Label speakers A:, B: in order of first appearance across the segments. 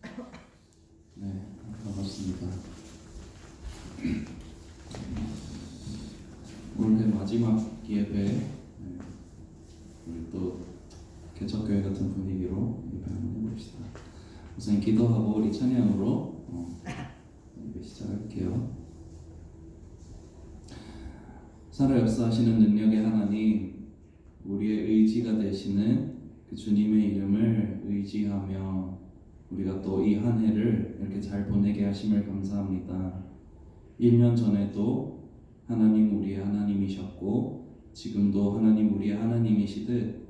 A: 네, 반갑습니다. 올해 마지막 예배, 우리 또 개척교회 같은 분위기로 예배 한번 해봅시다. 우선 기도하고 우리 찬양으로 예배 시작할게요. 살아 역사하시는 능력의 하나님, 우리의 의지가 되시는 그 주님의 이름을 의지하며 우리가 또 이 한 해를 이렇게 잘 보내게 하심을 감사합니다. 1년 전에도 하나님 우리의 하나님이셨고 지금도 하나님 우리의 하나님이시듯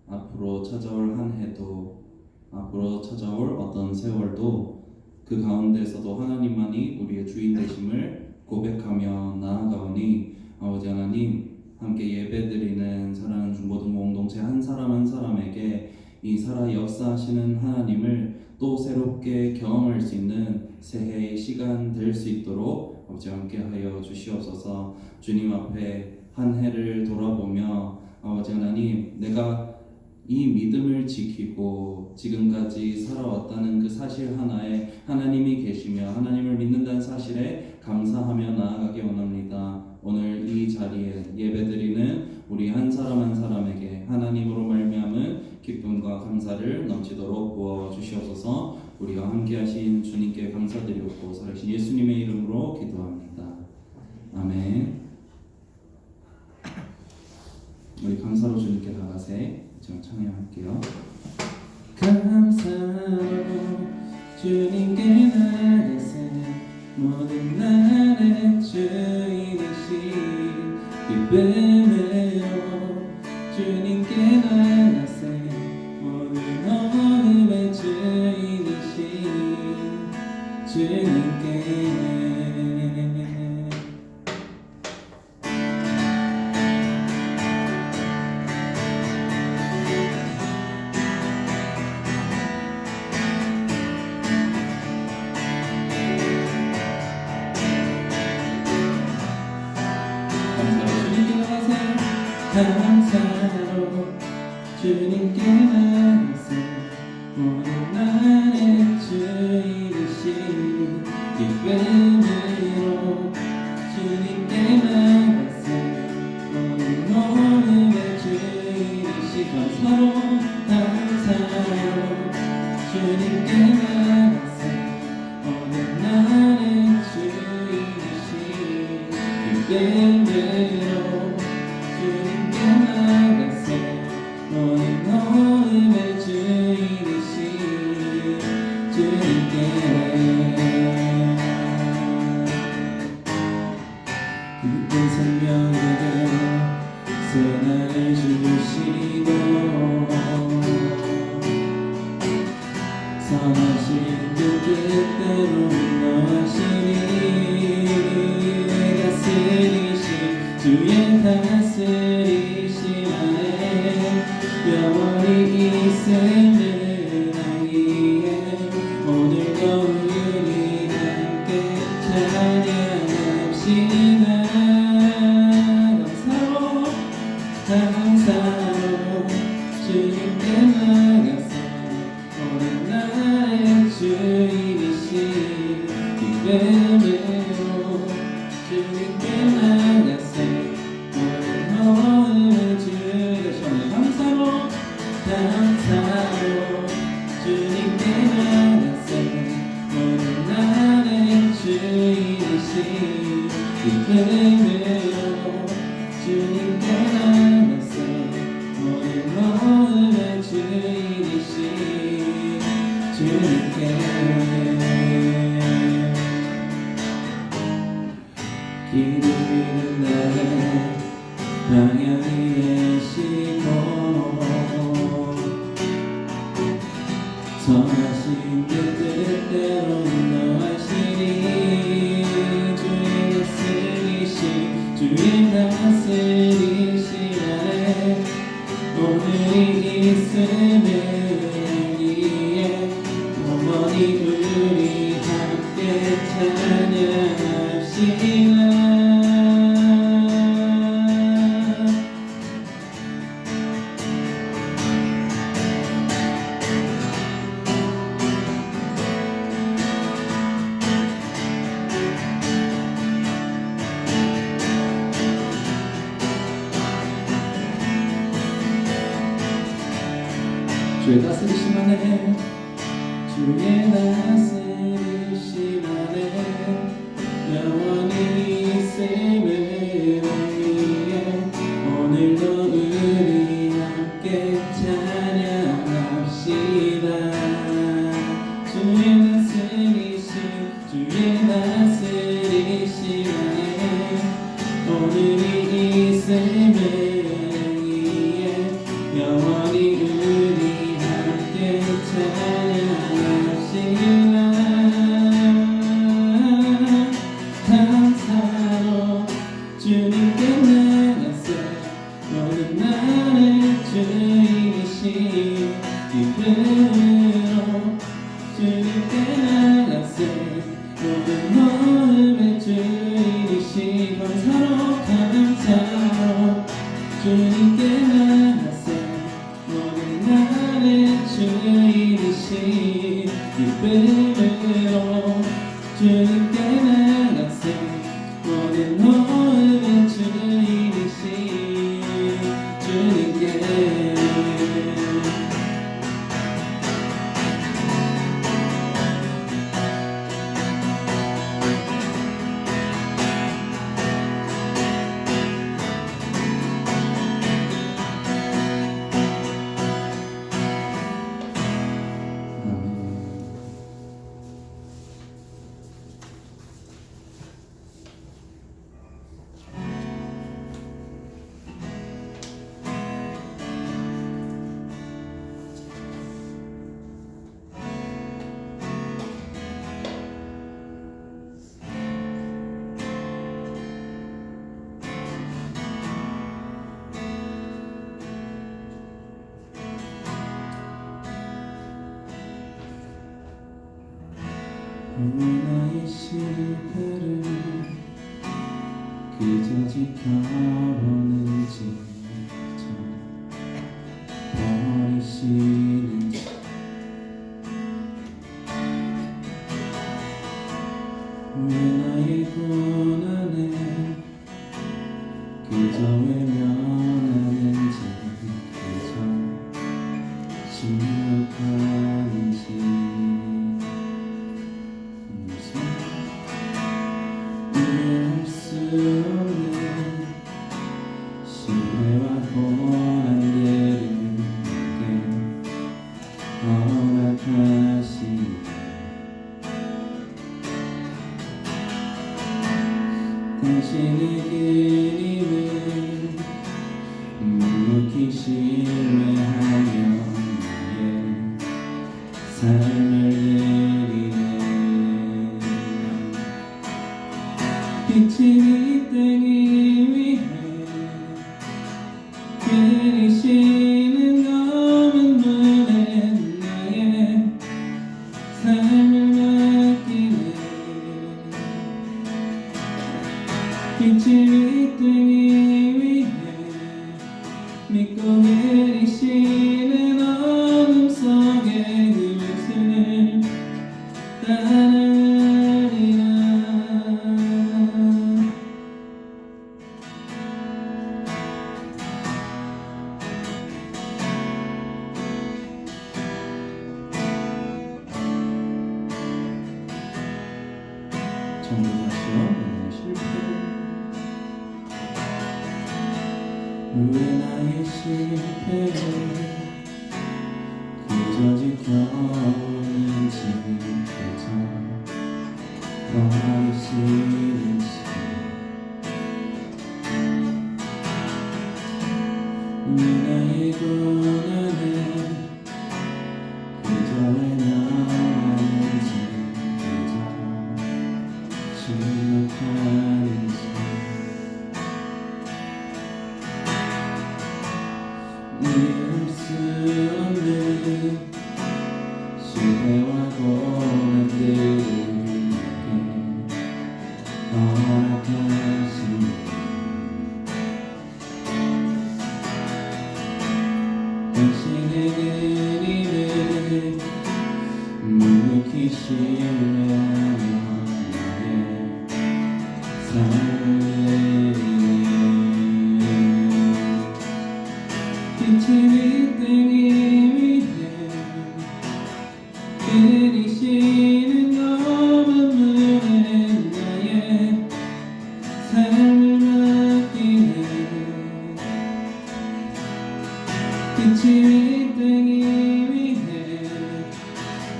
A: 앞으로 찾아올 한 해도 앞으로 찾아올 어떤 세월도 그 가운데서도 하나님만이 우리의 주인 되심을 고백하며 나아가오니 아버지 하나님, 함께 예배드리는 사랑하는 중고등부 공동체 한 사람 한 사람에게 이 살아 역사하시는 하나님을 또 새롭게 경험할 수 있는 새해의 시간 될 수 있도록 아버지 함께 하여 주시옵소서. 주님 앞에 한 해를 돌아보며 아버지 하나님, 내가 이 믿음을 지키고 지금까지 살아왔다는 그 사실 하나에 하나님이 계시며 하나님을 믿는다는 사실에 감사하며 나아가기 원합니다. 오늘 이 자리에 예배드리는 우리 한 사람 한 사람에게 하나님으로 말미암은 기쁨과 감사를 넘치도록 부어 주시옵소서. 우리와 함께 하신 주님께 감사드리옵고 살아계신 예수님의 이름으로 기도합니다. 아멘. 우리 감사로 주님께 나가세 지금 찬양할게요. 감사로 주님께 나가세 모든 날의 주인이신 기쁨으로 주님께 나가세 모든 어둠의 주인이신 주님께 감사로 주님께 나가세 모든 날의 주인이신 기쁨으로 주님께 나가세 모든 어둠의 주인이신 감사로 주님께 나가세 모든 날의 주인이신 기쁨으로 모든 어둠의 주인이신 주님께 기쁜 생명에게 새날을 주시고 선하신 그 뜻대로 인도하시니 내가 쓰리신 주의 다스리심 안에 영원히 있음을 알기에 오늘도 우리 함께 찬양합시다. 감사로 주님께 나가서 오늘 나의 주인이신 기쁨으로 주님께 나가서 오늘 주의 감사로 주님께 나가세 모든 날의 주인이신 기쁨으로 주님께 나가세 모든 어둠의 주인이신 주님께 기도드리는 날에 방향이 되시고 선하신 그 뜻대로 인도하시니 주의 다스리심 안에 오늘이 있음을 알기에 영원히 우리 함께 찬양합시다. 주의 다스리심 안에 주의 다스리심 안에 영원히 있음을 위해 오늘도 우리 함께 찬양합시다. 주의 다스리심 안에 오늘이 있음을 위해 영원히 우리 함께 찬양합시다. 감사로 주님께 나가세 모든 나를 주이신 기쁨으로 주님께 나가세 모든 마음의 주이신 감사로 주님께 나가세 모든 나를 주이신 기쁨으로 주님께 나가세 모든 마음의 주이신 주님께 나의 실패를 그저 지켜보는지 버리시는지 왜 나의 고난에 그저 외면하는지 그저 침묵하는지 이해할 수 없는 신뢰와 고난들을 내게 허락하시니 당신의 그림을 묵묵히 신뢰하며 나의 삶을 드리네. 빛이 되기 위해 그리시는 검은 눈에 나의 삶을 맡기네. 빛이 되기 위해 믿고 그리시는 어둠 속에 그것을 따르리라. 정복하시어 나의 실패를 왜 나의 실패를 그저 지켜보는지 그저 버리시는지 왜 나의 고난에 그저 외면하는지 그저 침묵하는지 이해할 수 없는 실패와 고난들을 내게 허락하시니 당신의 그림을 묵묵히 신뢰하며 나의 삶을 드리네. 빛이 되기 위해 그리시는 검은 나의 삶을 맡기네. 빛이 빛되기 위해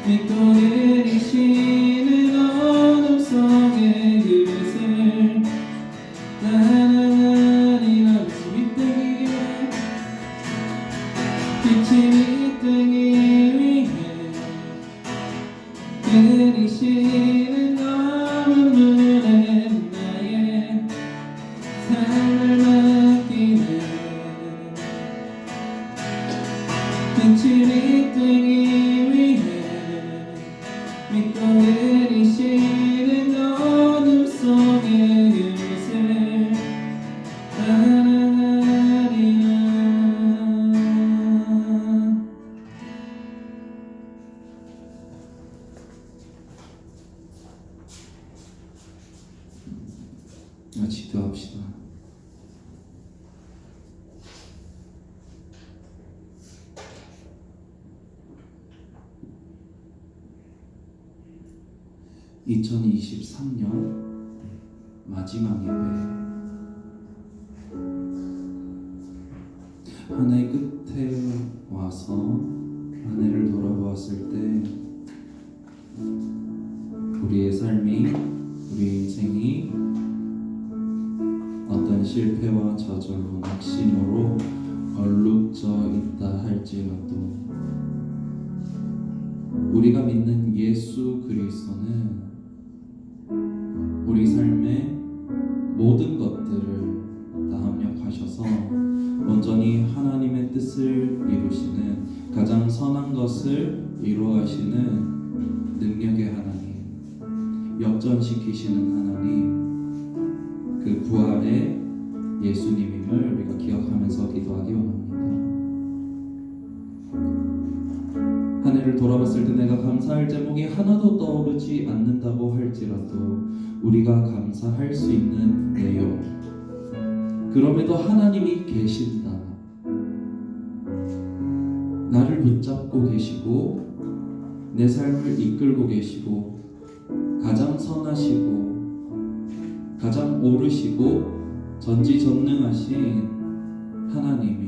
A: 믿고 그리시는 어둠 속의 그릇을 따라가리라. 빛이 빛되기 위해 그리시는 검은 물에 나의 삶을 맡기네. 빛이 빛되기 위해 믿고 그리시는 어둠 속의 그릇을 따라가리라. 기도합시다. (2023년) 마지막 예배, 한 해 끝에 와서 한 해를 돌아보았을 때 우리의 삶이, 우리의 인생이 어떤 실패와 저절로 낙심으로 얼룩져 있다 할지라도 우리가 믿는 예수 그리스도는 우리 삶의 모든 것들을 다 합력하셔서 온전히 하나님의 뜻을 이루시는, 가장 선한 것을 이루어가시는 능력의 하나님, 역전시키시는 하나님, 그 부활의 예수님임을 우리가 기억하면서 기도하기 원합니다. 한 해를 돌아봤을 때 내가 감사할 제목이 하나도 떠오르지 않는다고 할지라도 우리가 감사할 수 있는 내용, 그럼에도 하나님이 계신다, 나를 붙잡고 계시고 내 삶을 이끌고 계시고 가장 선하시고 가장 옳으시고 전지전능하신 하나님이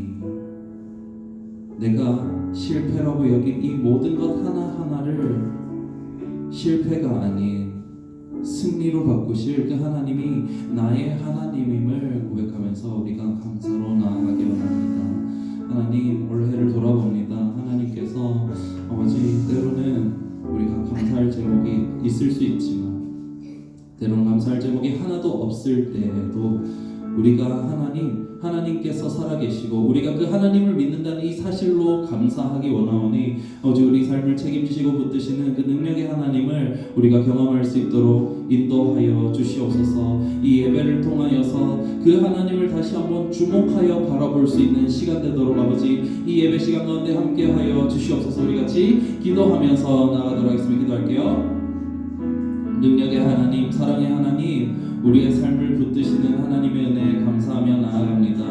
A: 내가 실패라고 여긴 이 모든 것 하나하나를 실패가 아닌 승리로 바꾸실 그 하나님이 나의 하나님임을 고백하면서 우리가 감사로 나아가기 원합니다. 하나님, 올해를 돌아봅니다. 하나님께서 아버지, 때로는 우리가 감사할 제목이 있을 수 있지만 때로는 감사할 제목이 하나도 없을 때에도 우리가 하나님께서 살아계시고 우리가 그 하나님을 믿는다는 이 사실로 감사하기 원하오니 아버지, 우리 삶을 책임지시고 붙드시는 그 능력의 하나님을 우리가 경험할 수 있도록 인도하여 주시옵소서. 이 예배를 통하여서 그 하나님을 다시 한번 주목하여 바라볼 수 있는 시간 되도록 아버지, 이 예배 시간 가운데 함께하여 주시옵소서. 우리 같이 기도하면서 나아가도록 하겠습니다. 기도할게요. 능력의 하나님, 사랑의 하나님, 우리의 삶을 붙드시는 하나님의 은혜에 감사하며 나아갑니다.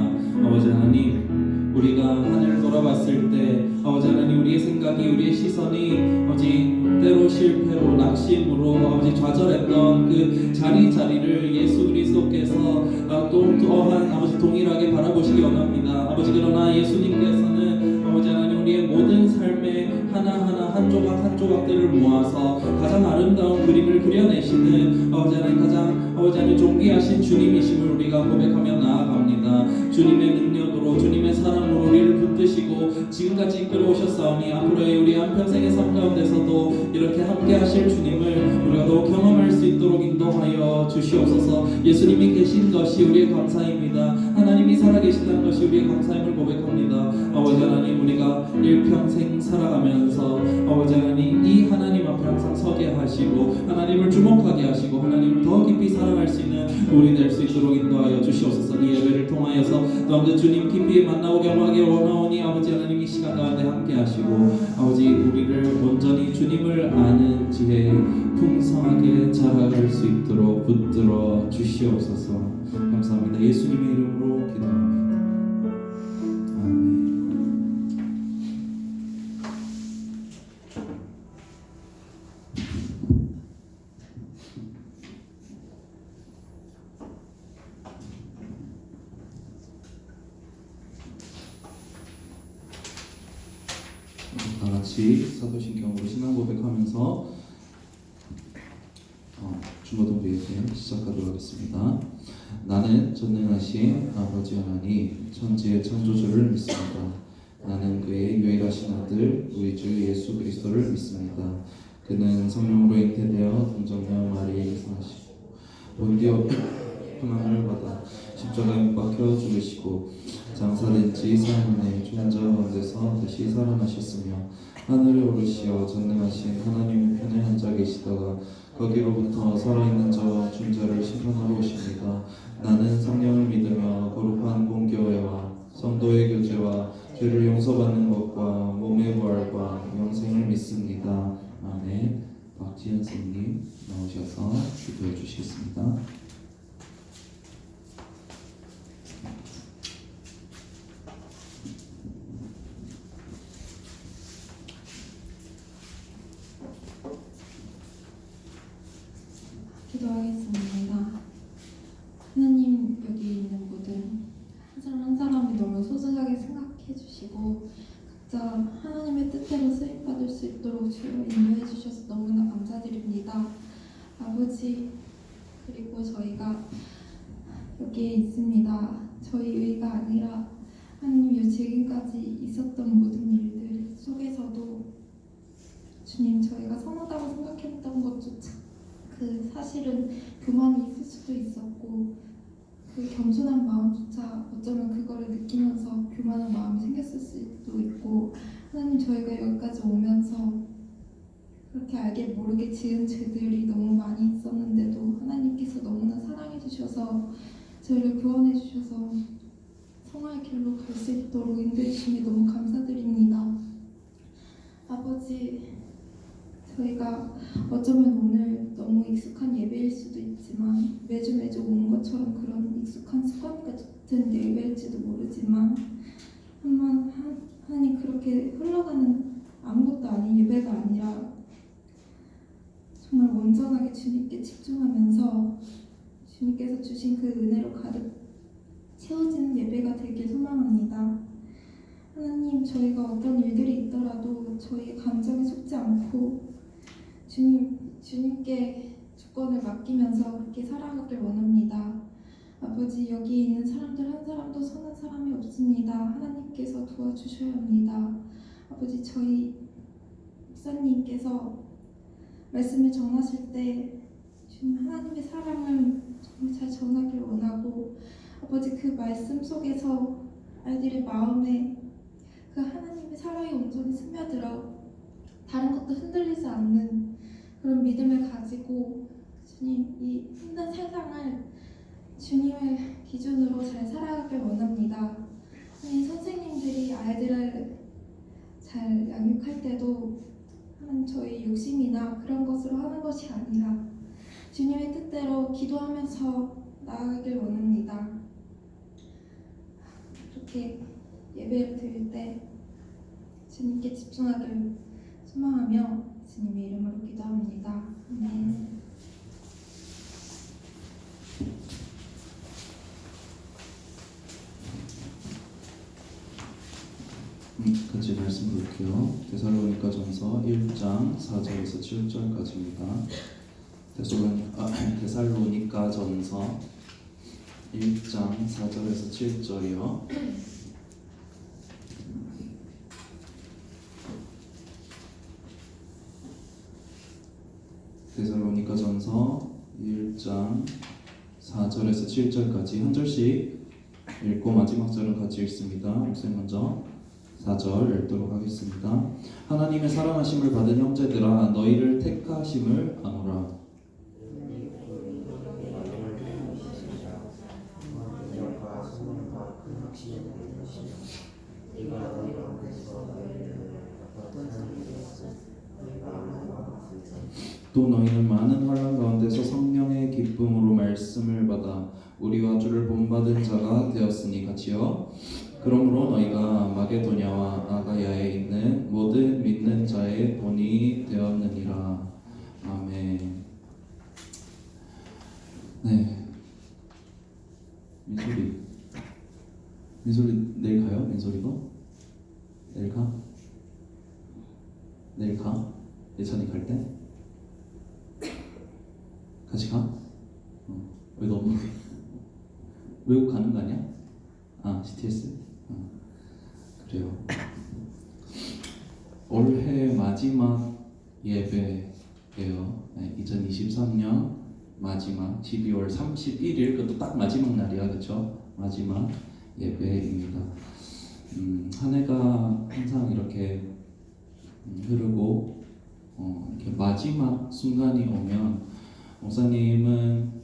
A: 아버지 하나님, 우리가 한 해를 돌아봤을 때 아버지 하나님, 우리의 생각이, 우리의 시선이 아버지 때로 실패로 낙심으로 아버지 좌절했던 그 자리를 예수 그리스도께서 또한 아버지 동일하게 바라보시기 원합니다. 아버지, 그러나 예수님께서는 아버지 하나님, 우리의 모든 삶의 하나하나 한 조각 한 조각들을 모아서 가장 아름다운 그림을 그려내시는 아버지 하나님, 가장 아버지 하나님 존귀하신 주님이심을 우리가 고백하며 나아갑니다. 주님의 능력으로, 주님의 사랑으로 우리를 붙드시고 지금까지 이끌어오셨사오니 앞으로의 우리 한평생의 삶 가운데서도 이렇게 함께 하실 주님을 우리가 더욱 경험할 수 있도록 인도하여 주시옵소서. 예수님이 계신 것이 우리의 감사입니다. 하나님이 살아계신다는 것이 우리의 감사임을 고백합니다. 아버지 하나님, 우리가 일평생 살아가면서 아버지 하나님, 이 하나님 앞에 항상 서게 하시고 하나님을 주목하게 하시고 하나님을 더 깊이 사랑할 수 있는 우리 될 수 있도록 인도하여 주시옵소서. 이 예배를 통하여서 또한 그 주님 깊이 만나고 경험하기 원하오니 아버지 하나님, 이 시간 가운데 함께 하시고 아버지, 우리를 온전히 주님을 아는 지혜에 풍성하게 자라갈 수 있도록 붙들어 주시옵소서. 감사합니다. 예수님의 이름으로 기도합니다. 아멘. 사도신경으로 신앙 고백하면서 중고등부 예배 시작하도록 하겠습니다. 나는 전능하신 아버지 하나님 천지의 창조주를 믿습니다. 나는 그의 유일하신 아들 우리 주 예수 그리스도를 믿습니다. 그는 성령으로 잉태되어 동정녀 마리아에게서 나시고 본디오 고난을 받아 십자가에 못 박혀 죽으시고 장사된 지 4일 만에 죽은 자 가운데서 다시 살아나셨으며 하늘에 오르시어 전능하신 하나님의 편에 앉아 계시다가 거기로부터 살아있는 자와 죽은 자를 심판하러 오십니다. 나는 성령을 믿으며 거룩한 공교회와 성도의 교제와 죄를 용서받는 것과 몸의 부활과 영생을 믿습니다. 아멘. 박지현 선생님 나오셔서 기도해 주시겠습니다.
B: 기도하겠습니다. 하나님, 여기 있는 모든 한 사람 한 사람이 너무 소중하게 생각해 주시고 각자 하나님의 뜻대로 쓰임받을 수 있도록 주여 인도해 주셔서 너무나 감사드립니다. 아버지, 그리고 저희가 여기에 있습니다. 저희 의가 아니라 하나님 지금까지 있었던 모든 일들 속에서도 주님, 저희가 선하다고 생각했던 것조차 그 사실은 교만이 있을 수도 있었고 그 겸손한 마음조차 어쩌면 그거를 느끼면서 교만한 마음이 생겼을 수도 있고 하나님, 저희가 여기까지 오면서 그렇게 알게 모르게 지은 죄들이 너무 많이 있었는데도 하나님께서 너무나 사랑해 주셔서 저희를 구원해 주셔서 성화의 길로 갈 수 있도록 인도해 주시니 너무 감사드립니다. 아버지, 저희가 어쩌면 오늘 너무 익숙한 예배일 수도 있지만 매주 오는 것처럼 그런 익숙한 습관 같은 예배일지도 모르지만 하나님, 그렇게 흘러가는 아무것도 아닌 예배가 아니라 정말 온전하게 주님께 집중하면서 주님께서 주신 그 은혜로 가득 채워지는 예배가 되길 소망합니다. 하나님, 저희가 어떤 일들이 있더라도 저희의 감정에 속지 않고 주님께 주권을 맡기면서 그렇게 살아가길 원합니다. 아버지, 여기 있는 사람들 한 사람도 선한 사람이 없습니다. 하나님께서 도와주셔야 합니다. 아버지, 저희 목사님께서 말씀을 전하실 때 주님 하나님의 사랑을 정말 잘 전하길 원하고 아버지, 그 말씀 속에서 아이들의 마음에 그 하나님의 사랑이 온전히 스며들어 다른 것도 흔들리지 않는 그런 믿음을 가지고 주님, 이 힘든 세상을 주님의 기준으로 잘 살아가길 원합니다. 하나님, 선생님들이 아이들을 잘 양육할 때도 하나님, 저희 욕심이나 그런 것으로 하는 것이 아니라 주님의 뜻대로 기도하면서 나아가길 원합니다. 그렇게 예배를 드릴 때 주님께 집중하길 소망하며 주님의 이름으로 기도합니다. 아멘.
A: 같이 말씀 볼게요. 데살로니가전서 1장 4절에서 7절까지입니다. 데살로니가전서 1장 4절에서 7절이요. 데살로니가전서 1장 4절에서 7절까지 한 절씩 읽고 마지막 절은 같이 읽습니다. 목사님 먼저 4절 읽도록 하겠습니다. 하나님의 사랑하심을 받은 형제들아, 너희를 택하심을 아노라. 또 너희는 많은 환난 가운데서 성령의 기쁨으로 말씀을 받아 우리와 주를 본받은 자가 되었으니 같이요. 그러므로 너희가 마게도냐와 아가야에 있는 모든 믿는 자의 본이 되었느니라. 아멘. 네. 민소리 내일 가요? 민소리도? 내일 가? 내일 가? 예찬이 갈 때? 같이 가? 왜 너무 외국 가는 거 아니야? 아, CTS? 그래요. 올해 마지막 예배예요. 네, 2023년 마지막 12월 31일, 그것도 딱 마지막 날이야, 그렇죠? 마지막 예배입니다. 한 해가 항상 이렇게 흐르고 이렇게 마지막 순간이 오면 목사님은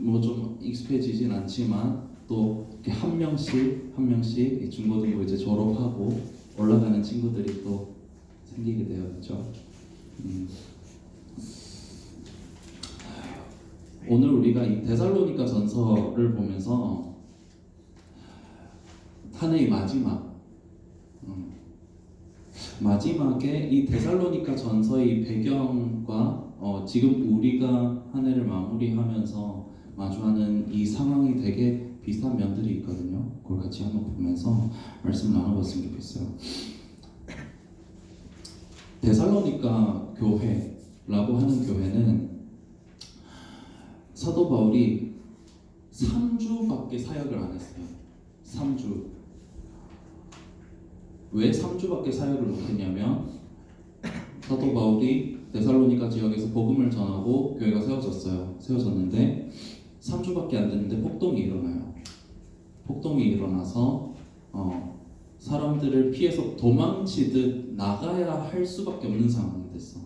A: 뭐 좀 익숙해지진 않지만 또 이렇게 한 명씩 이 중고등부 이제 졸업하고 올라가는 친구들이 또 생기게 돼요, 그렇죠? 오늘 우리가 이 데살로니가 전서를 보면서 한 해의 마지막에 이 데살로니가 전서의 배경과 지금 우리가 한 해를 마무리하면서 마주하는 이 상황이 되게 비슷한 면들이 있거든요. 그걸 같이 한번 보면서 말씀 나눠봤으면 좋겠어요. 데살로니가 교회라고 하는 교회는 사도 바울이 3주밖에 사역을 안 했어요. 3주. 왜 3주밖에 사역을 못했냐면 사도 바울이 데살로니가 지역에서 복음을 전하고 교회가 세워졌는데 3주밖에 안 됐는데 폭동이 일어나요. 폭동이 일어나서 사람들을 피해서 도망치듯 나가야 할 수밖에 없는 상황이 됐어.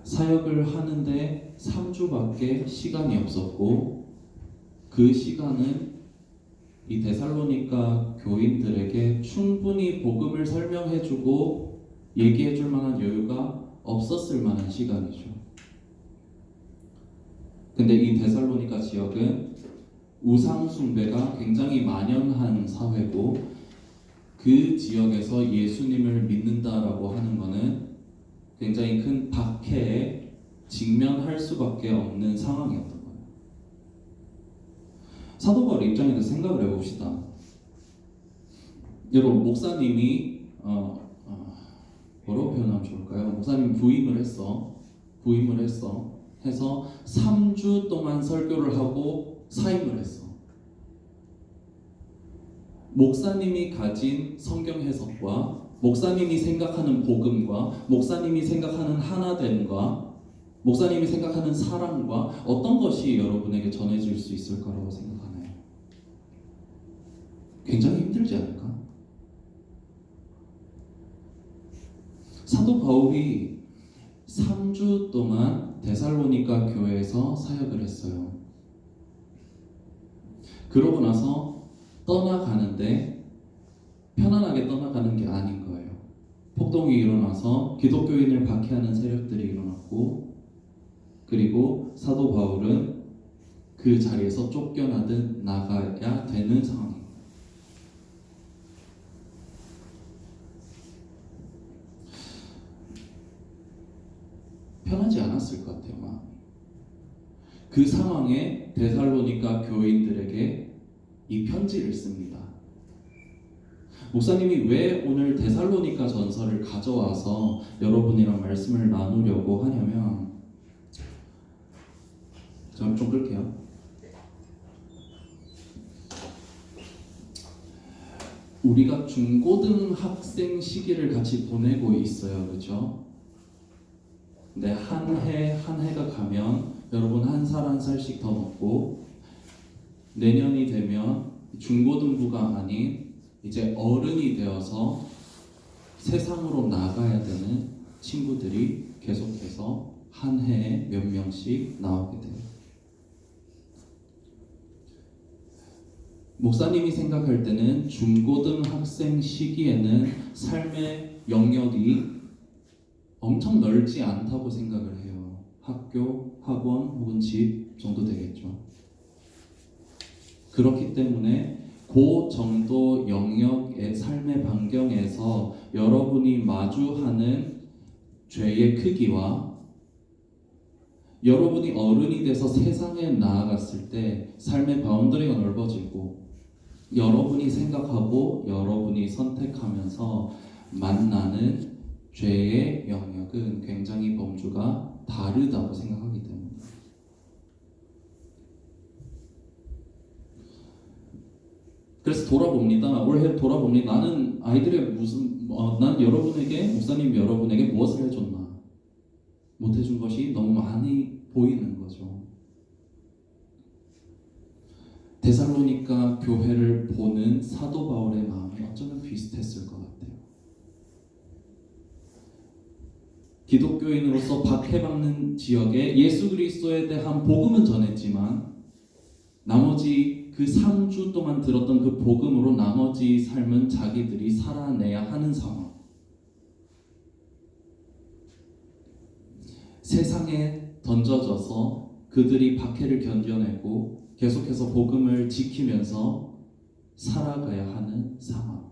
A: 사역을 하는데 3주밖에 시간이 없었고 그 시간은 이 데살로니가 교인들에게 충분히 복음을 설명해주고 얘기해줄 만한 여유가 없었을 만한 시간이죠. 근데 이 데살로니가 지역은 우상 숭배가 굉장히 만연한 사회고 그 지역에서 예수님을 믿는다라고 하는 것은 굉장히 큰 박해에 직면할 수밖에 없는 상황이었던 거예요. 사도 바울 입장에서 생각을 해봅시다. 여러분, 목사님이 뭐라고 표현하면 좋을까요? 목사님 부임을 했어. 해서 3주 동안 설교를 하고 사임을 했어. 목사님이 가진 성경 해석과 목사님이 생각하는 복음과 목사님이 생각하는 하나됨과 목사님이 생각하는 사랑과 어떤 것이 여러분에게 전해질 수 있을 거라고 생각하나요? 굉장히 힘들지 않을까? 사도 바울이 3주 동안 데살로니가 교회에서 사역을 했어요. 그러고 나서 떠나가는데 편안하게 떠나가는 게 아닌 거예요. 폭동이 일어나서 기독교인을 박해하는 세력들이 일어났고, 그리고 사도 바울은 그 자리에서 쫓겨나듯 나가야 되는 상황입니다. 편하지 않았을 것 같아요, 마음이. 그 상황에 데살로니가 교인들에게 이 편지를 씁니다. 목사님이 왜 오늘 데살로니가 전서를 가져와서 여러분이랑 말씀을 나누려고 하냐면, 좀 끌게요. 우리가 중고등학생 시기를 같이 보내고 있어요, 그렇죠? 근데 한 해가 가면 여러분 한 살 한 살씩 더 먹고 내년이 되면 중고등부가 아닌 이제 어른이 되어서 세상으로 나가야 되는 친구들이 계속해서 한 해에 몇 명씩 나오게 돼요. 목사님이 생각할 때는 중고등학생 시기에는 삶의 영역이 엄청 넓지 않다고 생각을 해요. 학교, 학원 혹은 집 정도 되겠죠. 그렇기 때문에 그 정도 영역의 삶의 반경에서 여러분이 마주하는 죄의 크기와 여러분이 어른이 돼서 세상에 나아갔을 때 삶의 바운더리가 넓어지고 여러분이 생각하고 여러분이 선택하면서 만나는 죄의 영역은 굉장히 범주가 다르다고 생각하기 때문입니다. 그래서 올해 돌아봅니다. 나는 아이들의 난 여러분에게, 목사님 여러분에게 무엇을 해줬나? 못해준 것이 너무 많이 보이는 거죠. 데살로니가 교회를 보는 사도 바울의 마음이 어쩌면 비슷했을 것 같아요. 기독교인으로서 박해받는 지역에 예수 그리스도에 대한 복음은 전했지만 나머지 그 3주 동안 들었던 그 복음으로 나머지 삶은 자기들이 살아내야 하는 상황. 세상에 던져져서 그들이 박해를 견뎌내고 계속해서 복음을 지키면서 살아가야 하는 상황.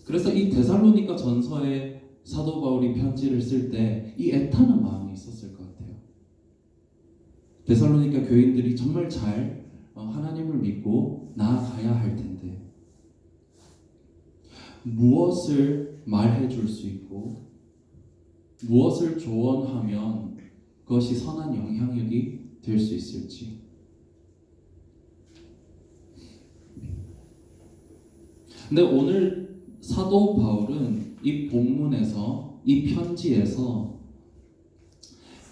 A: 그래서 이 데살로니가 전서에 사도 바울이 편지를 쓸 때 이 애타는 마음이 있었을 것 같아요. 데살로니가 교인들이 정말 잘 하나님을 믿고 나아가야 할 텐데 무엇을 말해 줄 수 있고 무엇을 조언하면 그것이 선한 영향력이 될 수 있을지. 근데 오늘 사도 바울은 이 본문에서, 이 편지에서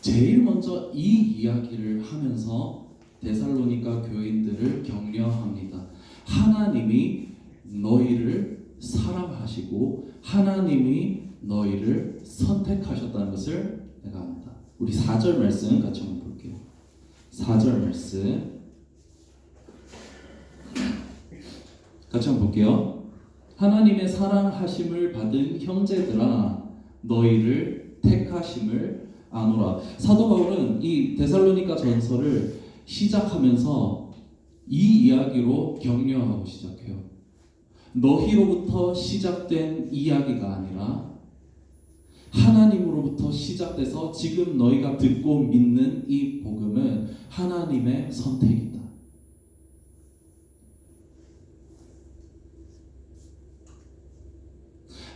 A: 제일 먼저 이 이야기를 하면서 데살로니가 교인들을 격려합니다. 하나님이 너희를 사랑하시고 하나님이 너희를 선택하셨다는 것을 내가 안다. 우리 4절 말씀 같이 한번 볼게요. 4절 말씀 같이 한번 볼게요. 하나님의 사랑하심을 받은 형제들아 너희를 택하심을 아노라. 사도 바울은 이 데살로니가 전서를 시작하면서 이 이야기로 격려하고 시작해요. 너희로부터 시작된 이야기가 아니라 하나님으로부터 시작돼서 지금 너희가 듣고 믿는 이 복음은 하나님의 선택이다.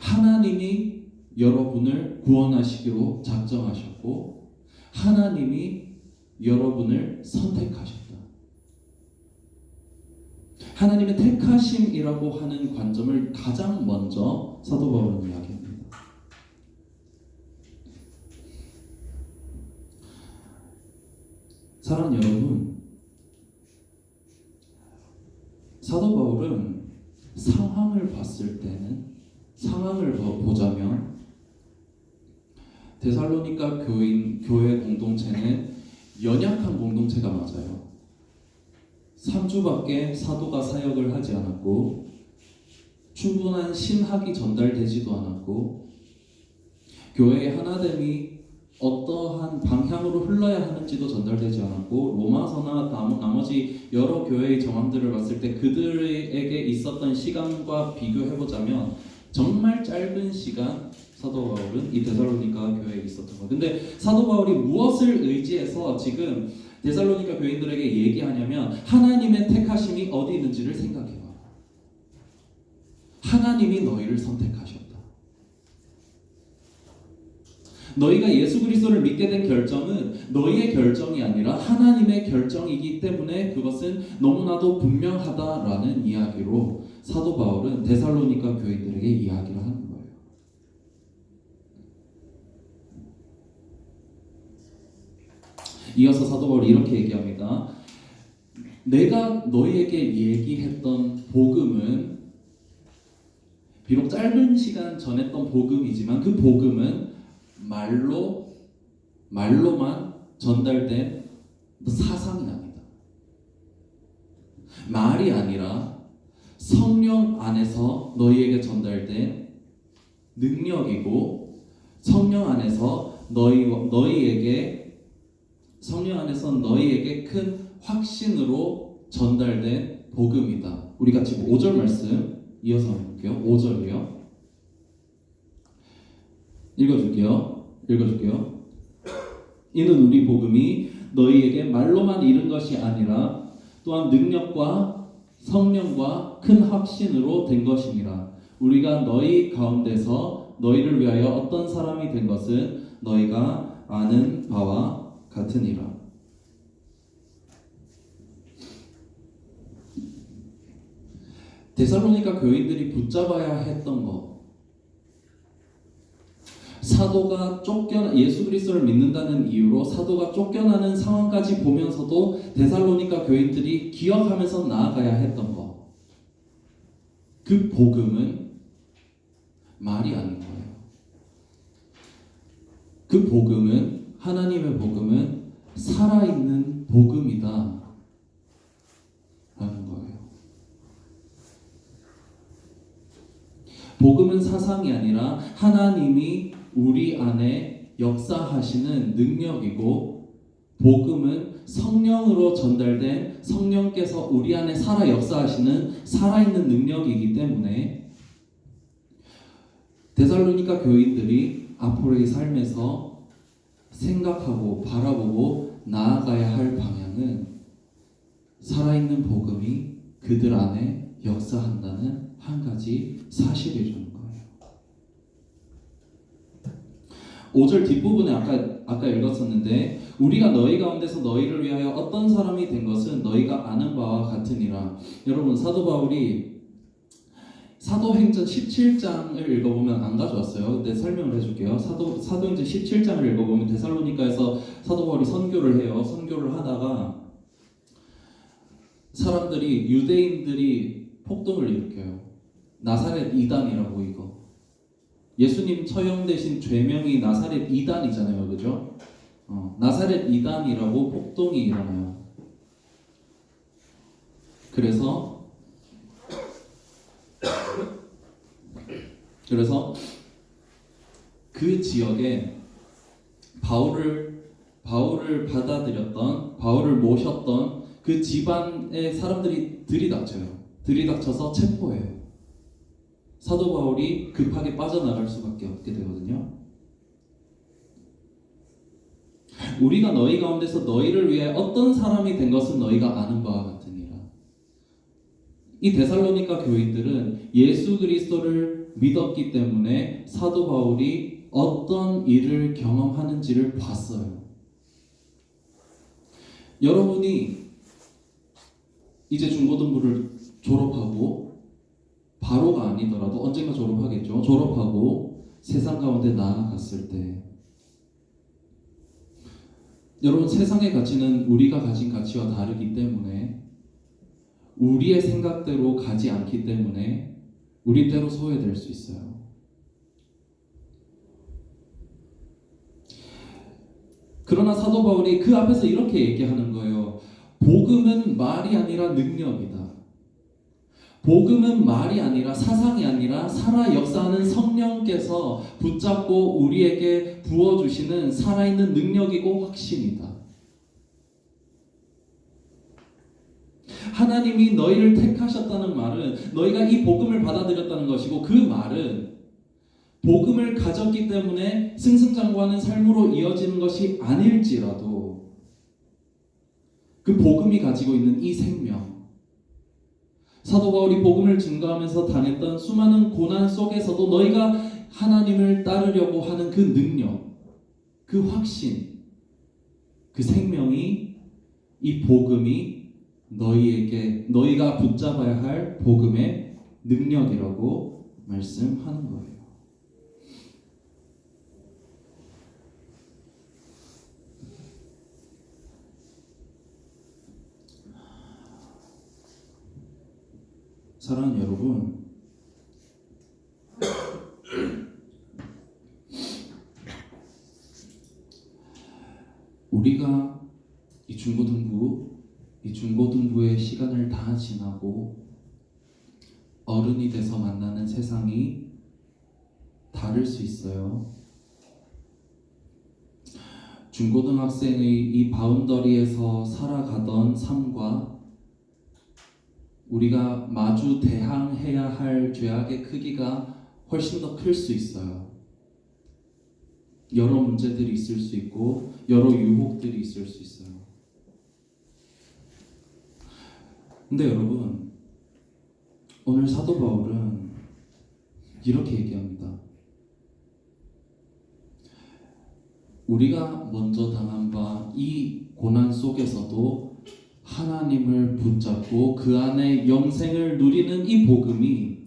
A: 하나님이 여러분을 구원하시기로 작정하셨고 하나님이 여러분을 선택하셨다. 하나님의 택하심이라고 하는 관점을 가장 먼저 사도 바울은 이야기합니다. 사랑하는 여러분, 사도 바울은 상황을 봤을 때는 상황을 보자면 데살로니가 교회 공동체는 연약한 공동체가 맞아요. 3주밖에 사도가 사역을 하지 않았고 충분한 신학이 전달되지도 않았고 교회의 하나됨이 어떠한 방향으로 흘러야 하는지도 전달되지 않았고 로마서나 나머지 여러 교회의 정황들을 봤을 때 그들에게 있었던 시간과 비교해보자면 정말 짧은 시간 사도 바울은 이 데살로니가 교회에 있었던 거예요. 근데 사도 바울이 무엇을 의지해서 지금 데살로니가 교인들에게 얘기하냐면 하나님의 택하심이 어디 있는지를 생각해봐. 하나님이 너희를 선택하셨다. 너희가 예수 그리스도를 믿게 된 결정은 너희의 결정이 아니라 하나님의 결정이기 때문에 그것은 너무나도 분명하다라는 이야기로 사도 바울은 데살로니가 교인들에게 이야기를 하는 거예요. 이어서 사도 바울이 이렇게 얘기합니다. 내가 너희에게 얘기했던 복음은 비록 짧은 시간 전했던 복음이지만 그 복음은 말로만 전달된 사상이 아니다. 말이 아니라 성령 안에서 너희에게 전달된 능력이고 성령 안에서 너희에게 큰 확신으로 전달된 복음이다. 우리 같이 5절 말씀 이어서 볼게요. 5절이요. 읽어줄게요. 이는 우리 복음이 너희에게 말로만 이른 것이 아니라 또한 능력과 성령과 큰 확신으로 된 것이니라. 우리가 너희 가운데서 너희를 위하여 어떤 사람이 된 것은 너희가 아는 바와 같으니라. 데살로니가 교인들이 붙잡아야 했던 것, 사도가 예수 그리스도를 믿는다는 이유로 사도가 쫓겨나는 상황까지 보면서도 데살로니가 교인들이 기억하면서 나아가야 했던 것, 그 복음은 말이 아닌 거예요. 그 복음은, 하나님의 복음은 살아있는 복음이다 라는 거예요. 복음은 사상이 아니라 하나님이 우리 안에 역사하시는 능력이고, 복음은 성령으로 전달된 성령께서 우리 안에 살아 역사하시는 살아있는 능력이기 때문에 데살로니가 교인들이 앞으로의 삶에서 생각하고 바라보고 나아가야 할 방향은 살아있는 복음이 그들 안에 역사한다는 한 가지 사실이라는 거예요. 5절 뒷부분에 아까 읽었었는데, 우리가 너희 가운데서 너희를 위하여 어떤 사람이 된 것은 너희가 아는 바와 같으니라. 여러분, 사도 바울이 사도행전 17장을 읽어보면, 안 가져왔어요. 근데 설명을 해줄게요. 사도행전 17장을 읽어보면 데살로니가에서 사도 바울이 선교를 해요. 선교를 하다가 유대인들이 폭동을 일으켜요. 나사렛 이단이라고, 이거 예수님 처형되신 죄명이 나사렛 이단이잖아요, 그죠? 나사렛 이단이라고 폭동이 일어나요. 그래서 그 지역에 바울을 받아들였던, 바울을 모셨던 그 집안의 사람들이 들이닥쳐서 체포해요. 사도 바울이 급하게 빠져나갈 수밖에 없게 되거든요. 우리가 너희 가운데서 너희를 위해 어떤 사람이 된 것은 너희가 아는 바와 같으니라. 이 데살로니가 교인들은 예수 그리스도를 믿었기 때문에 사도 바울이 어떤 일을 경험하는지를 봤어요. 여러분이 이제 중고등부를 졸업하고, 바로가 아니더라도 언젠가 졸업하겠죠. 졸업하고 세상 가운데 나아갔을 때, 여러분, 세상의 가치는 우리가 가진 가치와 다르기 때문에, 우리의 생각대로 가지 않기 때문에 우리 때로 소외될 수 있어요. 그러나 사도 바울이 그 앞에서 이렇게 얘기하는 거예요. 복음은 말이 아니라 능력이다. 복음은 말이 아니라 사상이 아니라 살아 역사하는 성령께서 붙잡고 우리에게 부어주시는 살아있는 능력이고 확신이다. 하나님이 너희를 택하셨다는 말은 너희가 이 복음을 받아들였다는 것이고, 그 말은 복음을 가졌기 때문에 승승장구하는 삶으로 이어지는 것이 아닐지라도 그 복음이 가지고 있는 이 생명, 사도 바울이 복음을 증거하면서 당했던 수많은 고난 속에서도 너희가 하나님을 따르려고 하는 그 능력, 그 확신, 그 생명이, 이 복음이 너희가 붙잡아야 할 복음의 능력이라고 말씀하는 거예요. 사랑하는 여러분, 우리가 이 중고등부의 시간을 다 지나고 어른이 돼서 만나는 세상이 다를 수 있어요. 중고등학생의 이 바운더리에서 살아가던 삶과 우리가 마주 대항해야 할 죄악의 크기가 훨씬 더 클 수 있어요. 여러 문제들이 있을 수 있고 여러 유혹들이 있을 수 있어요. 근데 여러분, 오늘 사도 바울은 이렇게 얘기합니다. 우리가 먼저 당한 바 이 고난 속에서도 하나님을 붙잡고 그 안에 영생을 누리는 이 복음이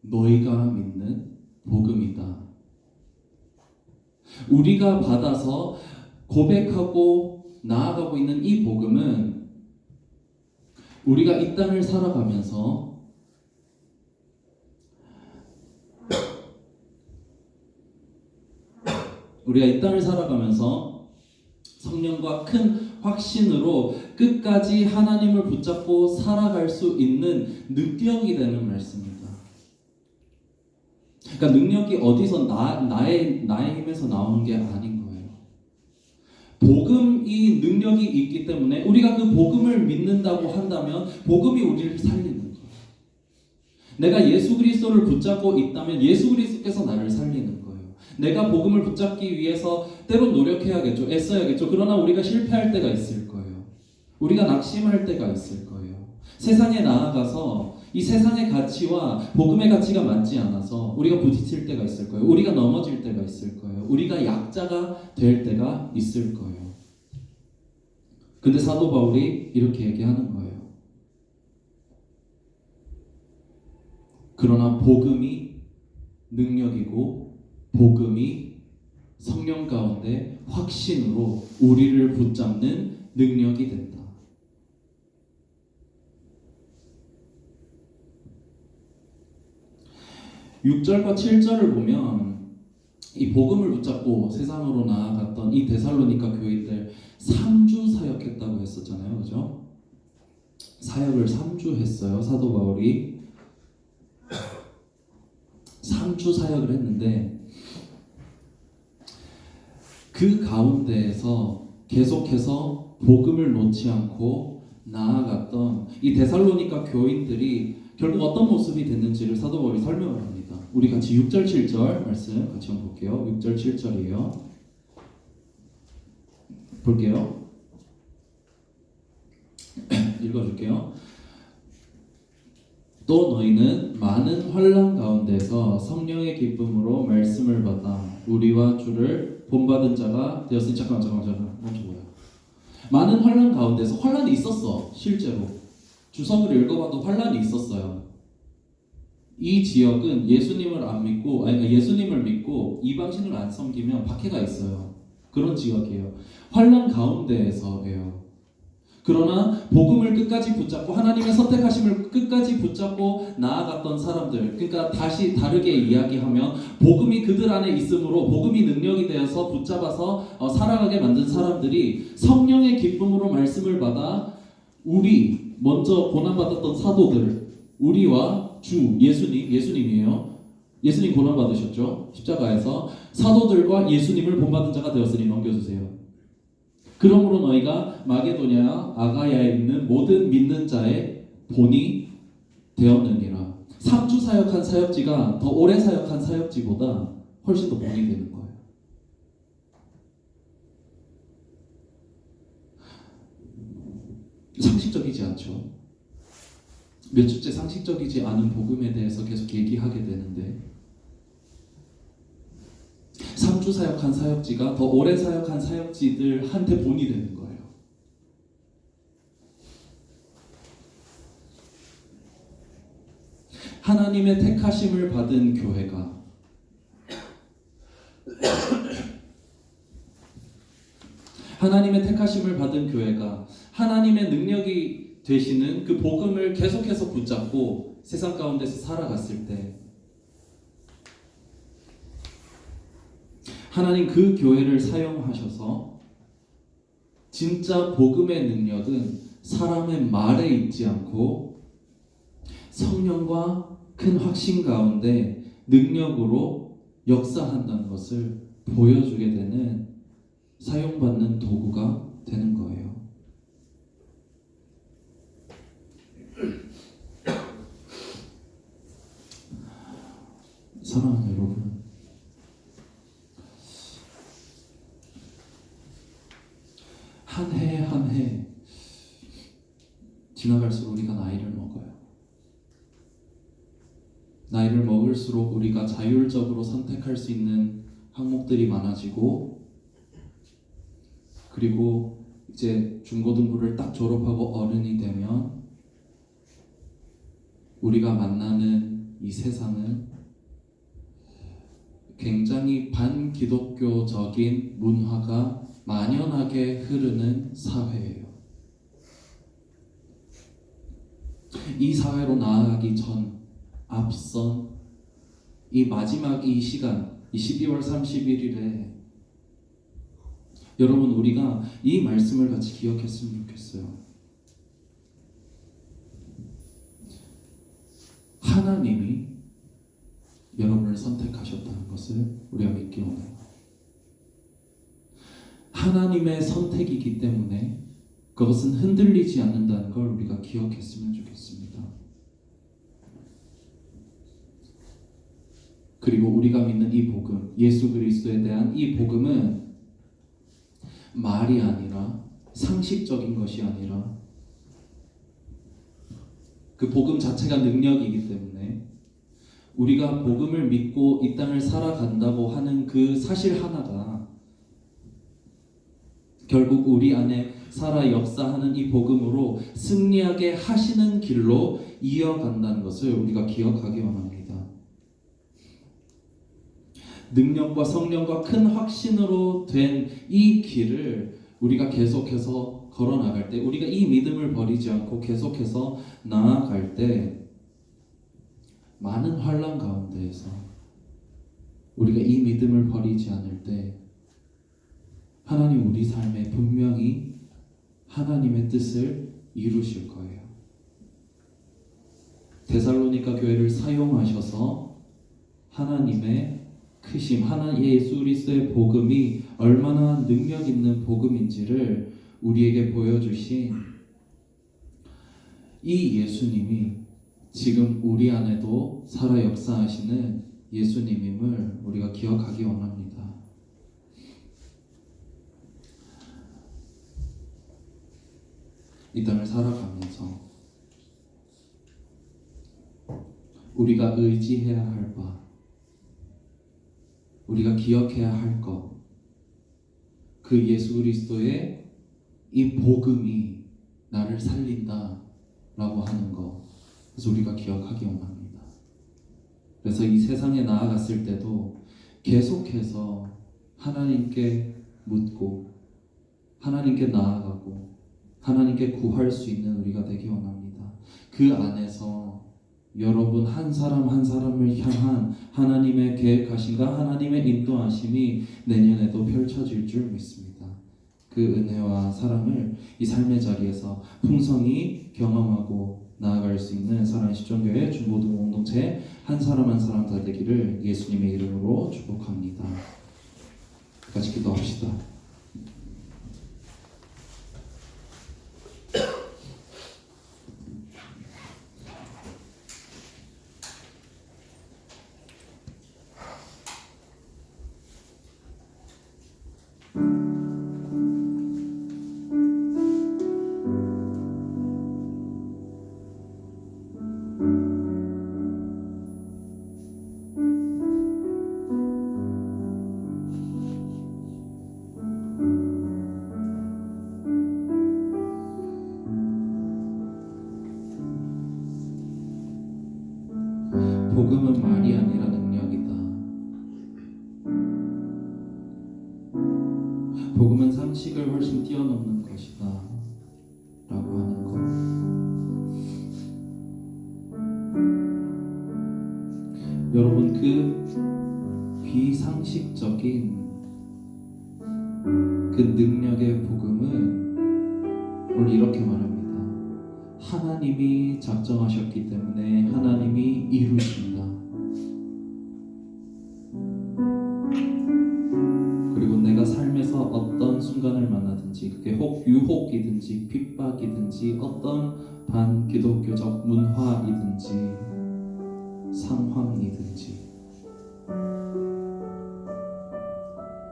A: 너희가 믿는 복음이다. 우리가 받아서 고백하고 나아가고 있는 이 복음은 우리가 이 땅을 살아가면서 성령과 큰 확신으로 끝까지 하나님을 붙잡고 살아갈 수 있는 능력이 되는 말씀입니다. 그러니까 능력이 어디서 나의 힘에서 나오는 게 아닌 거예요. 복음이 능력이 있기 때문에 우리가 그 복음을 믿는다고 한다면 복음이 우리를 살리는 거예요. 내가 예수 그리스도를 붙잡고 있다면 예수 그리스도께서 나를 살리는 거예요. 내가 복음을 붙잡기 위해서 때론 노력해야겠죠. 애써야겠죠. 그러나 우리가 실패할 때가 있을 거예요. 우리가 낙심할 때가 있을 거예요. 세상에 나아가서 이 세상의 가치와 복음의 가치가 맞지 않아서 우리가 부딪힐 때가 있을 거예요. 우리가 넘어질 때가 있을 거예요. 우리가 약자가 될 때가 있을 거예요. 근데 사도 바울이 이렇게 얘기하는 거예요. 그러나 복음이 능력이고 복음이 성령 가운데 확신으로 우리를 붙잡는 능력이 된다. 6절과 7절을 보면 이 복음을 붙잡고 세상으로 나아갔던 이 데살로니가 교인들 3주 사역했다고 했었잖아요. 그죠? 사역을 3주 했어요. 사도 바울이 3주 사역을 했는데 그 가운데에서 계속해서 복음을 놓지 않고 나아갔던 이 데살로니가 교인들이 결국 어떤 모습이 됐는지를 사도 바울이 설명을 합니다. 우리 같이 6절 7절 말씀 같이 한번 볼게요. 6절 7절이에요. 볼게요. 읽어줄게요. 또 너희는 많은 환난 가운데서 성령의 기쁨으로 말씀을 받아 우리와 주를 본받은 자가 되었으니 잠깐만 멈춰봐요. 많은 환난 가운데서 환난이 있었어. 실제로 주석을 읽어봐도 환난이 있었어요. 이 지역은 예수님을 믿고 이방신을 안 섬기면 박해가 있어요. 그런 지역이에요. 환난 가운데에서예요. 그러나 복음을 끝까지 붙잡고 하나님의 선택하심을 끝까지 붙잡고 나아갔던 사람들, 그러니까 다시 다르게 이야기하면 복음이 그들 안에 있으므로 복음이 능력이 되어서 붙잡아서 살아가게 만든 사람들이 성령의 기쁨으로 말씀을 받아 우리 먼저 고난받았던 사도들, 우리와 주 예수님이에요. 예수님 고난받으셨죠? 십자가에서 사도들과 예수님을 본받은 자가 되었으니 넘겨주세요. 그러므로 너희가 마게도냐 아가야에 있는 모든 믿는 자의 본이 되었느니라. 3주 사역한 사역지가 더 오래 사역한 사역지보다 훨씬 더 본이 되는 거예요. 상식적이지 않죠. 몇 주째 상식적이지 않은 복음에 대해서 계속 얘기하게 되는데 3주 사역한 사역지가 더 오래 사역한 사역지들한테 본이 되는 거예요. 하나님의 택하심을 받은 교회가 하나님의 능력이 되시는 그 복음을 계속해서 붙잡고 세상 가운데서 살아갔을 때 하나님 그 교회를 사용하셔서 진짜 복음의 능력은 사람의 말에 있지 않고 성령과 큰 확신 가운데 능력으로 역사한다는 것을 보여주게 되는 사용받는 도구가 되는 거예요. 사랑하는 여러분, 한 해 한 해 지나갈수록 우리가 나이를 먹어요. 나이를 먹을수록 우리가 자율적으로 선택할 수 있는 항목들이 많아지고, 그리고 이제 중고등부를 딱 졸업하고 어른이 되면 우리가 만나는 이 세상은 굉장히 반기독교적인 문화가 만연하게 흐르는 사회예요. 이 사회로 나아가기 전, 앞선 이 마지막 이 시간, 이 12월 31일에 여러분, 우리가 이 말씀을 같이 기억했으면 좋겠어요. 하나님이 여러분을 선택하셨다는 것을 우리가 믿기 원해요. 하나님의 선택이기 때문에 그것은 흔들리지 않는다는 걸 우리가 기억했으면 좋겠습니다. 그리고 우리가 믿는 이 복음, 예수 그리스도에 대한 이 복음은 말이 아니라, 상식적인 것이 아니라 그 복음 자체가 능력이기 때문에 우리가 복음을 믿고 이 땅을 살아간다고 하는 그 사실 하나가 결국 우리 안에 살아 역사하는 이 복음으로 승리하게 하시는 길로 이어간다는 것을 우리가 기억하기 원합니다. 능력과 성령과 큰 확신으로 된 이 길을 우리가 계속해서 걸어나갈 때, 우리가 이 믿음을 버리지 않고 계속해서 나아갈 때, 많은 환난 가운데에서 우리가 이 믿음을 버리지 않을 때 하나님 우리 삶에 분명히 하나님의 뜻을 이루실 거예요. 데살로니가 교회를 사용하셔서 하나님의 크심, 예수 그리스도의 복음이 얼마나 능력 있는 복음인지를 우리에게 보여주신 이 예수님이 지금 우리 안에도 살아 역사하시는 예수님임을 우리가 기억하기 원합니다. 이 땅을 살아가면서 우리가 의지해야 할 바, 우리가 기억해야 할 것, 그 예수 그리스도의 이 복음이 나를 살린다 라고 하는 것, 그래서 우리가 기억하기 원합니다. 그래서 이 세상에 나아갔을 때도 계속해서 하나님께 묻고 하나님께 나아가고 하나님께 구할 수 있는 우리가 되기 원합니다. 그 안에서 여러분 한 사람 한 사람을 향한 하나님의 계획하심과 하나님의 인도하심이 내년에도 펼쳐질 줄 믿습니다. 그 은혜와 사랑을 이 삶의 자리에서 풍성히 경험하고 나아갈 수 있는 사랑의 시종교회 중고등 공동체 한 사람 한 사람 다 되기를 예수님의 이름으로 축복합니다. 같이 기도합시다. 복음은 말이 아니라 능력이다. 복음은 상식을 훨씬 뛰어넘는 것이다 라고 하는 것. 여러분, 그 비상식적인 그 능력의 복음은 오늘 이렇게 말합니다. 하나님이 작정하셨기 때문에 하나님이 이루신다. 그리고 내가 삶에서 어떤 순간을 만나든지, 그게 혹 유혹이든지 핍박이든지 어떤 반기독교적 문화이든지 상황이든지,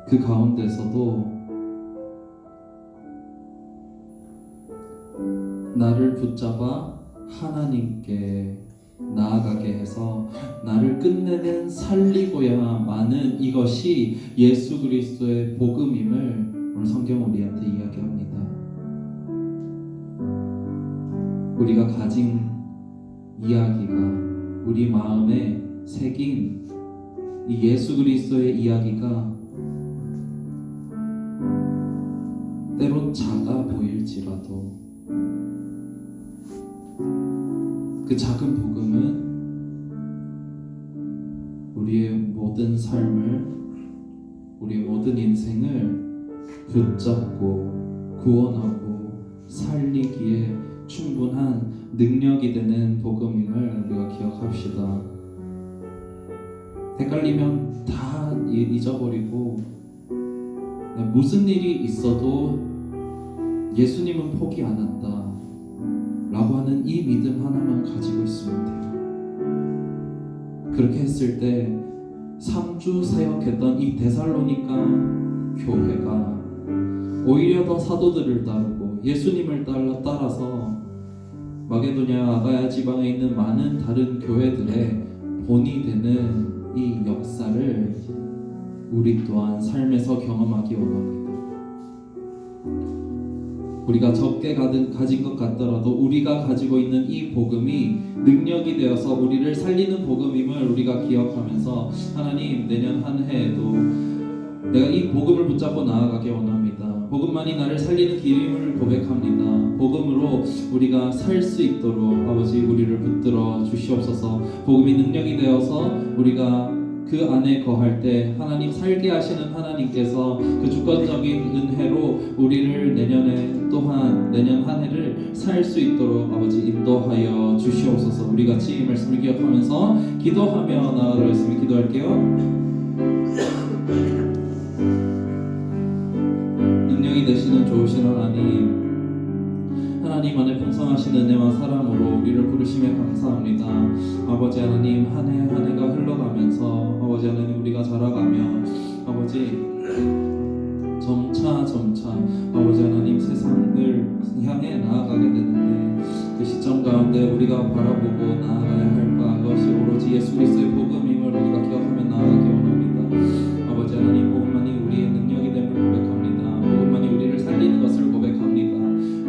A: 그 가운데서도 나를 붙잡아 하나님께 나아가게 해서 나를 끝내는 살리고야마는 이것이 예수 그리스도의 복음임을 오늘 성경 우리한테 이야기합니다. 우리가 가진 이야기가 우리 마음에 새긴 이 예수 그리스도의 이야기가 때론 작아 보일지라도 그 작은 복음은 우리의 모든 삶을, 우리의 모든 인생을 붙잡고 구원하고 살리기에 충분한 능력이 되는 복음임을 우리가 기억합시다. 헷갈리면 다 잊어버리고 무슨 일이 있어도 예수님은 포기 안 한다 라고 하는 이 믿음 하나만 가지고 있으면 돼요. 그렇게 했을 때 3주 사역했던 이 데살로니가 교회가 오히려 더 사도들을 따르고 예수님을 따라서 마게도냐 아가야 지방에 있는 많은 다른 교회들의 본이 되는 이 역사를 우리 또한 삶에서 경험하기 원합니다. 우리가 적게 가진 것 같더라도 우리가 가지고 있는 이 복음이 능력이 되어서 우리를 살리는 복음임을 우리가 기억하면서 하나님, 내년 한 해에도 내가 이 복음을 붙잡고 나아가기 원합니다. 복음만이 나를 살리는 길임을 고백합니다. 복음으로 우리가 살 수 있도록 아버지 우리를 붙들어 주시옵소서. 복음이 능력이 되어서 우리가 그 안에 거할 때 하나님 살게 하시는 하나님께서 그 주권적인 은혜로 우리를 내년에 또한 내년 한 해를 살 수 있도록 아버지 인도하여 주시옵소서. 우리 같이 이 말씀을 기억하면서 기도하며 나아가겠습니다. 기도할게요. 능력이 되시는 좋으신 하나님 안에 풍성하신 은혜와 사랑으로 우리를 부르심에 감사합니다. 아버지 하나님, 한 해 한 해가 흘러가면서 아버지 하나님 우리가 자라가며 아버지 점차 아버지 하나님 세상을 향해 나아가게 되는데 그 시점 가운데 우리가 바라보고 나아가야 할 바 그것이 오로지 예수 그리스도의 복음임을 우리가 기억하며 나아가기 원합니다. 아버지 하나님, 복음만이 우리의 능력이 됨을 고백합니다. 복음만이 우리를 살리는 것을 고백합니다.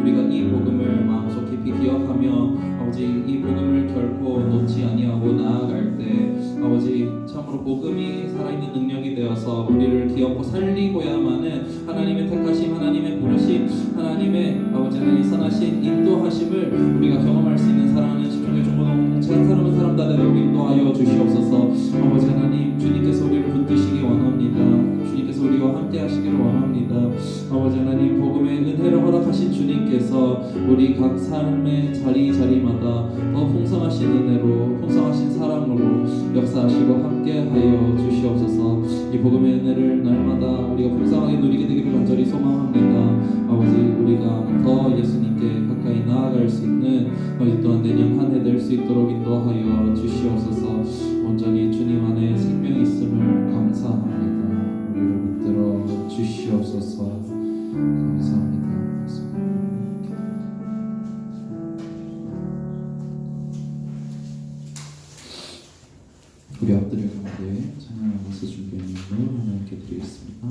A: 우리가 이 복음을 마음속 깊이 기억하며 아버지 이 복음을 결코 놓지 아니하고 나아갈 때 아버지 참으로 복음이 살아있는 능력이 되어서 우리를 기억고 살리고야만은 하나님의 택하심, 하나님의 부르심, 하나님의 아버지 하나님 선하신 인도하심을 우리가 경험할 수 있는 사랑하는 시청자 중고등 공동체 한 사람 한 사람 다 되도록 인도하여 주시옵소서. 아버지 하나님, 주님께서 우리를 붙드시기 원합니다. 주님께서 우리와 함께 하시기를 원합니다. 아버지 하나님, 복음의 은혜를 허락하신 주님께서 우리 각 삶의 자리마다 더 풍성하신 은혜로 풍성하신 사랑으로 역사하시고 함께하여 주시옵소서. 이 복음의 은혜를 날마다 우리가 풍성하게 누리게 되기를 간절히 소망합니다. 아버지, 우리가 더 예수님께 가까이 나아갈 수 있는 이 또한 내년 한 해 될 수 있도록 인도하여 주시옵소서. 온전히 주님 안에 생명이 있음을 감사합니다. 우리를 붙들어 주시옵소서. 감사합니다. 우리 엎드려 가운데 찬양을 모습 준비해 있는 걸 하나님께 드리겠습니다.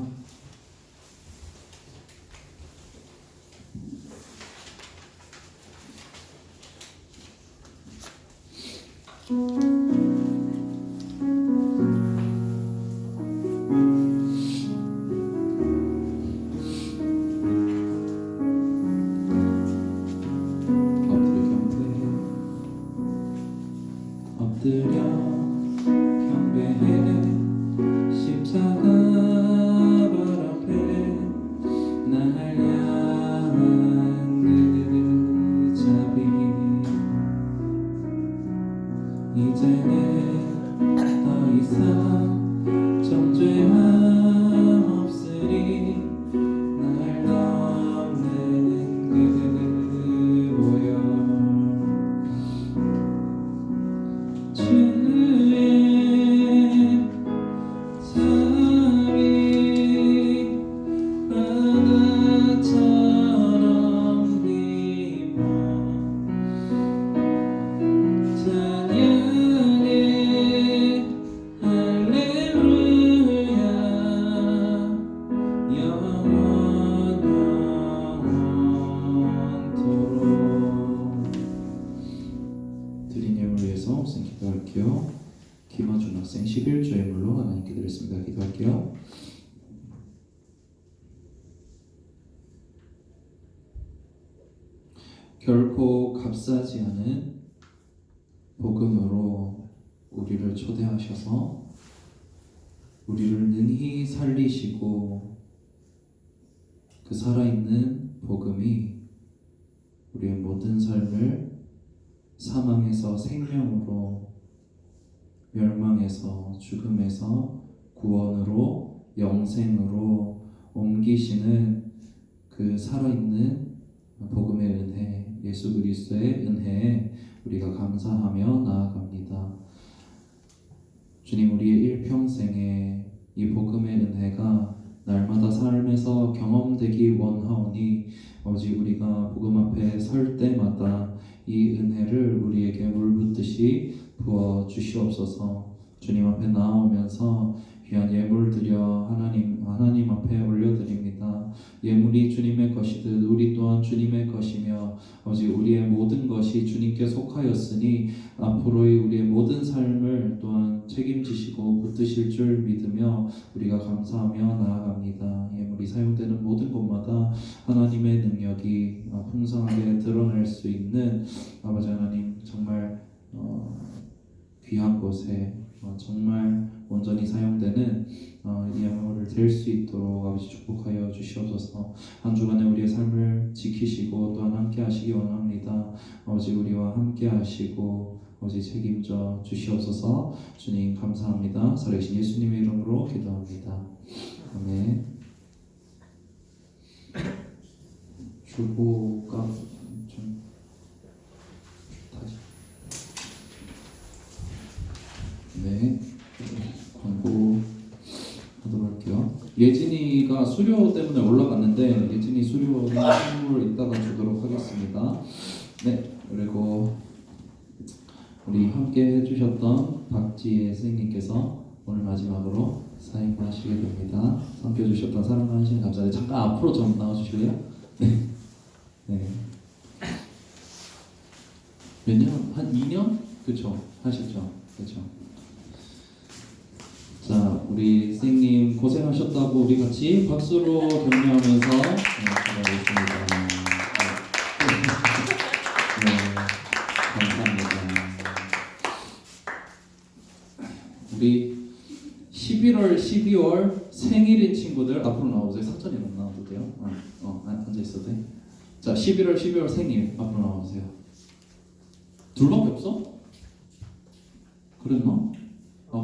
A: 엎드려 경배해 십자가 바라 김어준 학생 11조의 물로 하나님께 드렸습니다. 기도할게요. 결코 값싸지 않은 복음으로 우리를 초대하셔서 우리를 능히 살리시고 그 살아있는 복음이 우리의 모든 삶을 사망에서 생명으로, 멸망에서 죽음에서 구원으로, 영생으로 옮기시는 그 살아있는 복음의 은혜, 예수 그리스도의 은혜에 우리가 감사하며 나아갑니다. 주님, 우리의 일평생에 이 복음의 은혜가 날마다 삶에서 경험되기 원하오니 아버지, 우리가 복음 앞에 설 때마다 이 은혜를 우리에게 물붓듯이 부어 주시옵소서. 주님 앞에 나오면서 귀한 예물 드려 하나님 앞에 올려드립니다. 예물이 주님의 것이듯 우리 또한 주님의 것이며 아버지, 우리의 모든 것이 주님께 속하였으니 앞으로의 우리의 모든 삶을 또한 책임지시고 붙드실 줄 믿으며 우리가 감사하며 나아갑니다. 예물이 사용되는 모든 곳마다 하나님의 능력이 풍성하게 드러날 수 있는 아버지 하나님, 정말 귀한 곳에 정말 온전히 사용되는 이 예물을 드릴 수 있도록 아버지 축복하여 주시옵소서. 한 주간에 우리의 삶을 지키시고 또한 함께 하시기 원합니다. 아버지, 우리와 함께 하시고 아버지 책임져 주시옵소서. 주님 감사합니다. 살아계신 예수님의 이름으로 기도합니다. 아멘. 주보가 좀 다시. 네, 광고 하도록 할게요. 예진이가 수료 때문에 올라갔는데 예진이 수료 선물 이따가 주도록 하겠습니다. 네, 그리고 우리 함께 해주셨던 박지혜 선생님께서 오늘 마지막으로 사인하시게 됩니다. 섬겨주셨던 사랑하는 신 감사드립니다. 잠깐 앞으로 좀 나와주실래요? 네. 네. 몇 년? 한 2년? 그쵸? 하셨죠? 그쵸? 자, 우리 선생님 고생하셨다고 우리 같이 박수로 격려하면서 기도하겠습니다. 네, 감사합니다. 우리 11월, 12월 생일인 친구들 앞으로 나오세요. 상천이 안 나와도 돼요? 앉아 있어도 돼? 자, 11월, 12월 생일 앞으로 나오세요. 둘밖에 없어? 그랬나?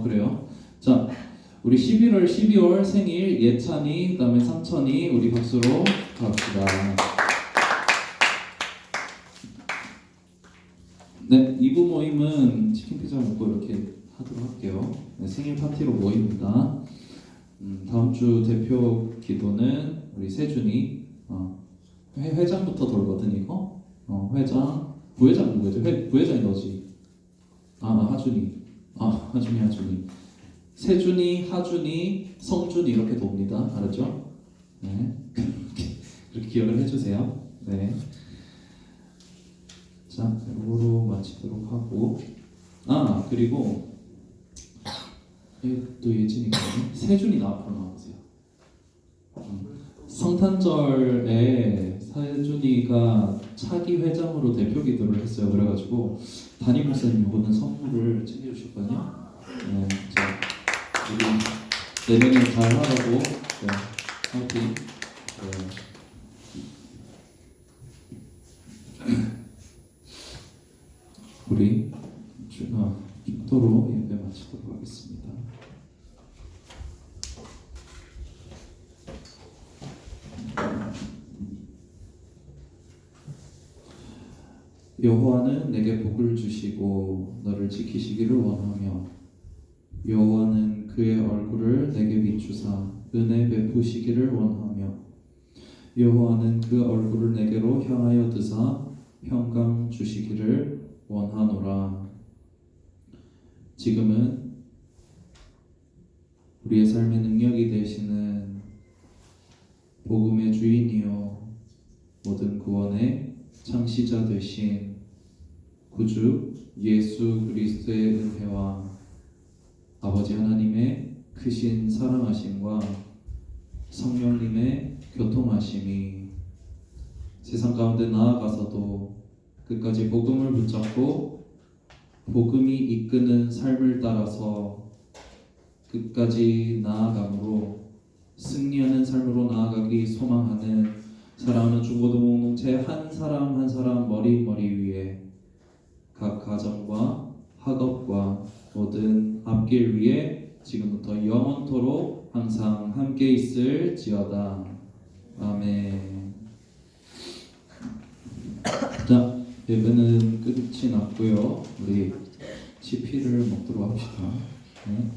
A: 그래요? 자, 우리 11월, 12월 생일 예찬이, 그 다음에 상천이 우리 박수로 축하합시다. 네, 2부 모임은 치킨 피자 먹고 이렇게 하도록 할게요. 네, 생일 파티로 모입니다. 다음 주 대표 기도는 우리 세준이 회장부터 돌거든 이거. 회장, 부회장 누구죠? 부회장이 너지. 하준이. 하준이. 세준이, 하준이, 성준이 이렇게 돕니다. 알았죠? 네. 그렇게 기억을 해주세요. 네. 자, 이거로 마치도록 하고. 그리고 또 예진이거든요. 세준이 앞으로 나와보세요. 성탄절에 세준이가 차기 회장으로 대표 기도를 했어요. 그래가지고 담임 목사님 이거는 선물을 챙겨주셨거든요. 네, 자, 우리 내년에 잘 하라고. 네, 화이팅. 우리 축도로 예배 마치도록 하겠습니다. 여호와는 내게 복을 주시고 너를 지키시기를 원하며 여호와는 그의 얼굴을 내게 비추사 은혜 베푸시기를 원하며 여호와는 그 얼굴을 내게로 향하여 드사 평강 주시기를 원하노라. 지금은 우리의 삶의 능력이 되시는 복음의 주인이요 모든 구원의 창시자 되신 구주 예수 그리스도의 은혜와 아버지 하나님의 크신 사랑하심과 성령님의 교통하심이 세상 가운데 나아가서도 끝까지 복음을 붙잡고 복음이 이끄는 삶을 따라서 끝까지 나아감으로 승리하는 삶으로 나아가기 소망하는 사랑하는 중고등 공동체 한 사람 한 사람 머리 위에 각 가정과 학업과 모든 앞길 위에 지금부터 영원토록 항상 함께 있을지어다. 아멘. 자, 예배는 끝이 났고요. 우리 치피를 먹도록 합시다. 네.